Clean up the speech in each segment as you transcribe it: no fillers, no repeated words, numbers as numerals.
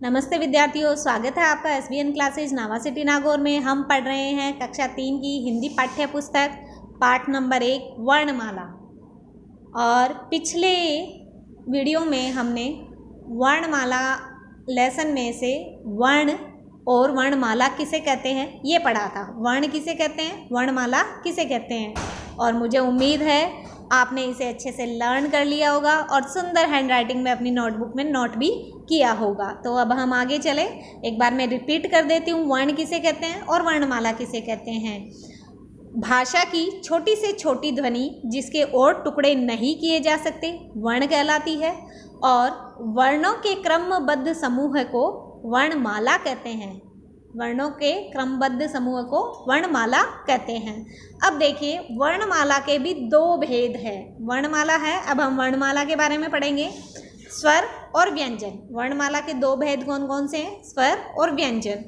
नमस्ते विद्यार्थियों, स्वागत है आपका SBN क्लासेज नावा सिटी नागौर में। हम पढ़ रहे हैं कक्षा 3 की हिंदी पाठ्य पुस्तक पाठ नंबर 1 वर्णमाला। और पिछले वीडियो में हमने वर्णमाला लेसन में से वर्ण और वर्णमाला किसे कहते हैं ये पढ़ा था। वर्ण किसे कहते हैं, वर्णमाला किसे कहते हैं। और मुझे उम्मीद है आपने इसे अच्छे से लर्न कर लिया होगा और सुंदर हैंडराइटिंग में अपनी नोटबुक में नोट भी किया होगा। तो अब हम आगे चले, एक बार मैं रिपीट कर देती हूँ। वर्ण किसे कहते हैं और वर्णमाला किसे कहते हैं। भाषा की छोटी से छोटी ध्वनि जिसके और टुकड़े नहीं किए जा सकते वर्ण कहलाती है, और वर्णों के क्रमबद्ध समूह को वर्णमाला कहते हैं। वर्णों के क्रमबद्ध समूह को वर्णमाला कहते हैं। अब देखिए, वर्णमाला के भी दो भेद है। वर्णमाला है, अब हम वर्णमाला के बारे में पढ़ेंगे। स्वर और व्यंजन। वर्णमाला के दो भेद कौन कौन से हैं, स्वर और व्यंजन,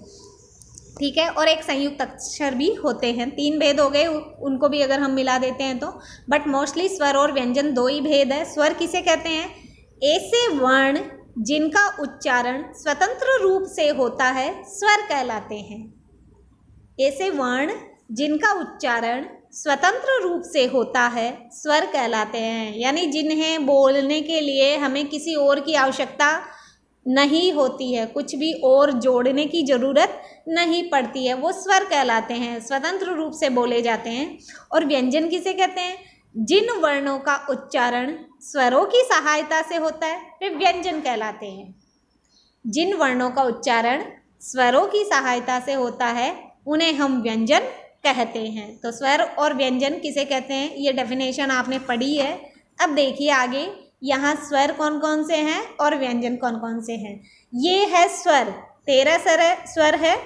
ठीक है। और एक संयुक्त अक्षर भी होते हैं। 3 भेद हो गए, उनको भी अगर हम मिला देते हैं तो, बट मोस्टली स्वर और व्यंजन 2 ही भेद है। स्वर किसे कहते हैं, ऐसे वर्ण जिनका उच्चारण स्वतंत्र रूप से होता है स्वर कहलाते हैं। ऐसे वर्ण जिनका उच्चारण स्वतंत्र रूप से होता है स्वर कहलाते हैं, यानी जिन्हें बोलने के लिए हमें किसी और की आवश्यकता नहीं होती है, कुछ भी और जोड़ने की ज़रूरत नहीं पड़ती है, वो स्वर कहलाते हैं, स्वतंत्र रूप से बोले जाते हैं। और व्यंजन किसे कहते हैं, जिन वर्णों का उच्चारण स्वरों की सहायता से होता है वे व्यंजन कहलाते हैं। जिन वर्णों का उच्चारण स्वरों की सहायता से होता है उन्हें हम व्यंजन कहते हैं। तो स्वर और व्यंजन किसे कहते हैं, ये डेफिनेशन आपने पढ़ी है। अब देखिए आगे, यहाँ स्वर कौन कौन से हैं और व्यंजन कौन कौन से हैं। ये है स्वर, 13 स्वर है,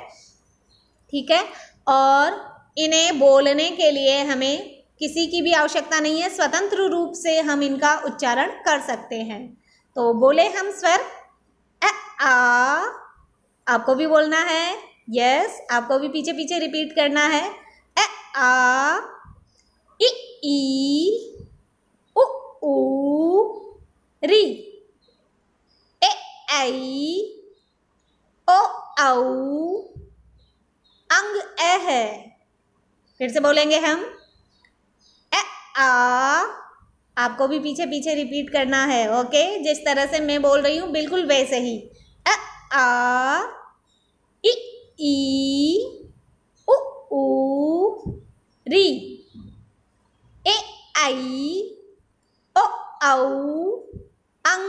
ठीक है। और इन्हें बोलने के लिए हमें किसी की भी आवश्यकता नहीं है, स्वतंत्र रूप से हम इनका उच्चारण कर सकते हैं। तो बोले हम स्वर, अ आ, आपको भी बोलना है, यस, आपको भी पीछे पीछे रिपीट करना है। अ आ, ई, उ, री, ए ऐ, ओ औ, अंग ए है। फिर से बोलेंगे हम, आ, आपको भी पीछे पीछे रिपीट करना है, ओके। जिस तरह से मैं बोल रही हूँ बिल्कुल वैसे ही। आ, ई, उ, री, ए ऐ, ओ औ, अंग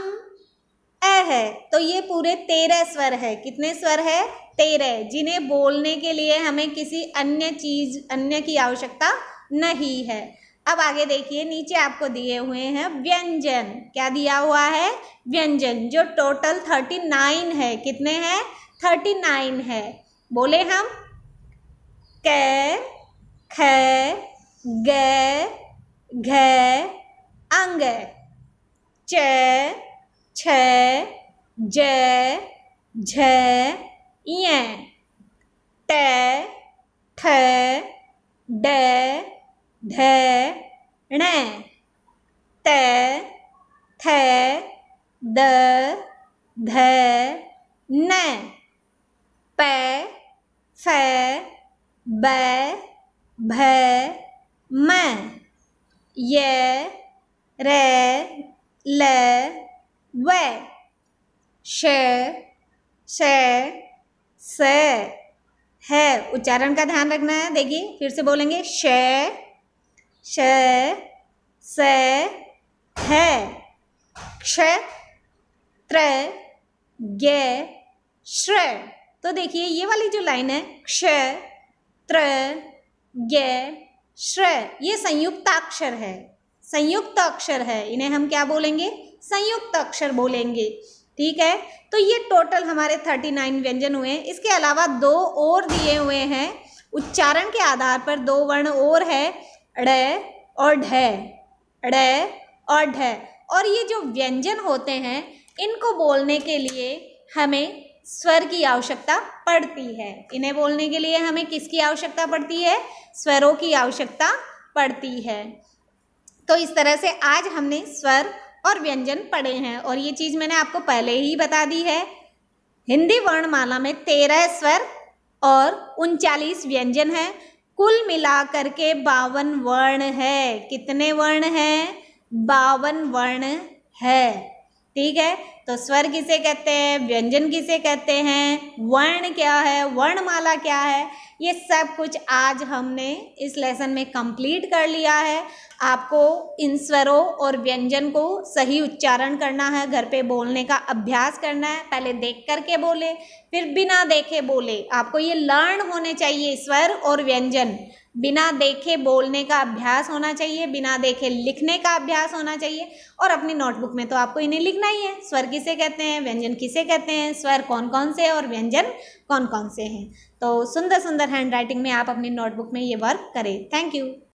ए है। तो ये पूरे 13 स्वर है। कितने स्वर है, 13, जिन्हें बोलने के लिए हमें किसी अन्य की आवश्यकता नहीं है। अब आगे देखिए, नीचे आपको दिए हुए हैं व्यंजन। क्या दिया हुआ है, व्यंजन, जो टोटल 39 है। कितने हैं, 39 है। बोले हम, क, ख, ग, घ, अंग, च, छ, ज, झ, ञ, ट, ठ, ड, ध, ण, त, थ, द, ध, न, प, फ, ब, भ, म, य, र, ल, व, श, श, स है। उच्चारण का ध्यान रखना है। देखिए फिर से बोलेंगे, श, श, स है, क्ष, त्र, ज्ञ, श्र। तो देखिए ये वाली जो लाइन है, क्ष, त्र, ज्ञ, श्र, ये संयुक्त अक्षर है। संयुक्त अक्षर है, इन्हें हम क्या बोलेंगे, संयुक्त अक्षर बोलेंगे, ठीक है। तो ये टोटल हमारे 39 व्यंजन हुए हैं। इसके अलावा 2 और दिए हुए हैं। उच्चारण के आधार पर 2 वर्ण और है, ड़ और ढ, ड़ और ढ। और ये जो व्यंजन होते हैं इनको बोलने के लिए हमें स्वर की आवश्यकता पड़ती है। इन्हें बोलने के लिए हमें किसकी आवश्यकता पड़ती है, स्वरों की आवश्यकता पड़ती है। तो इस तरह से आज हमने स्वर और व्यंजन पढ़े हैं और ये चीज़ मैंने आपको पहले ही बता दी है। हिंदी वर्णमाला में 13 स्वर और 39 व्यंजन हैं। कुल मिलाकर के 52 वर्ण है। कितने वर्ण हैं? 52 वर्ण है। ठीक है, तो स्वर किसे कहते हैं, व्यंजन किसे कहते हैं, वर्ण क्या है, वर्णमाला क्या है, ये सब कुछ आज हमने इस लेसन में कंप्लीट कर लिया है। आपको इन स्वरों और व्यंजन को सही उच्चारण करना है, घर पे बोलने का अभ्यास करना है। पहले देख करके बोले, फिर बिना देखे बोले। आपको ये लर्न होने चाहिए, स्वर और व्यंजन बिना देखे बोलने का अभ्यास होना चाहिए, बिना देखे लिखने का अभ्यास होना चाहिए। और अपनी नोटबुक में तो आपको इन्हें लिखना ही है। स्वर किसे कहते हैं, व्यंजन किसे कहते हैं, स्वर कौन कौन से और व्यंजन कौन कौन से हैं। तो सुंदर सुंदर हैंड राइटिंग में आप अपनी नोटबुक में ये वर्क करें। Thank you.